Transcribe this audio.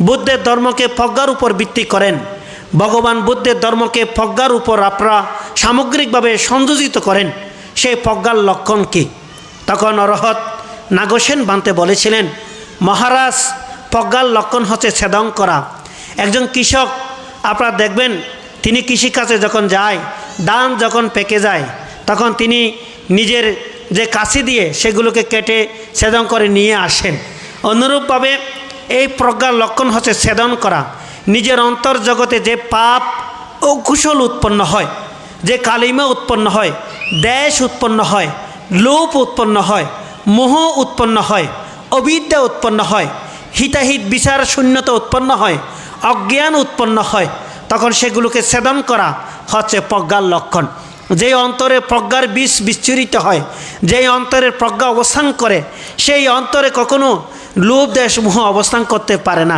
বুদ্ধের ধর্মকে প্রজ্ঞার উপর ভিত্তি করেন, ভগবান বুদ্ধের ধর্মকে প্রজ্ঞার উপর আপনারা সামগ্রিকভাবে সংযোজিত করেন, সেই প্রজ্ঞার লক্ষণ কী? তখন অরহত নাগসেন বান্তে বলেছিলেন, মহারাজ, প্রজ্ঞার লক্ষণ হচ্ছে ছেদন করা। একজন কৃষক আপনারা দেখবেন, তিনি কৃষিকাজে যখন যায়, ধান যখন পেকে যায়, তখন তিনি নিজের যে কাশি দিয়ে সেগুলোকে কেটে ছেদন করে নিয়ে আসেন। অনুরূপভাবে এই প্রজ্ঞার লক্ষণ হচ্ছে ছেদন করা। নিজের অন্তর্জগতে যে পাপ ও কুশল উৎপন্ন হয়, যে কালিমা উৎপন্ন হয়, দেশ উৎপন্ন হয়, লোভ উৎপন্ন হয়, মোহ উৎপন্ন হয়, অবিদ্যা উৎপন্ন হয়, হিতাহিত বিচার শূন্যতা উৎপন্ন হয়, অজ্ঞান উৎপন্ন হয়, তখন সেগুলোকে ছেদন করা হচ্ছে প্রজ্ঞার লক্ষণ। যেই অন্তরে প্রজ্ঞার বীজ বিচ্ছুরিত হয়, যেই অন্তরের প্রজ্ঞা অবস্থান করে, সেই অন্তরে কখনো লোভ দেশ মোহ অবস্থান করতে পারে না।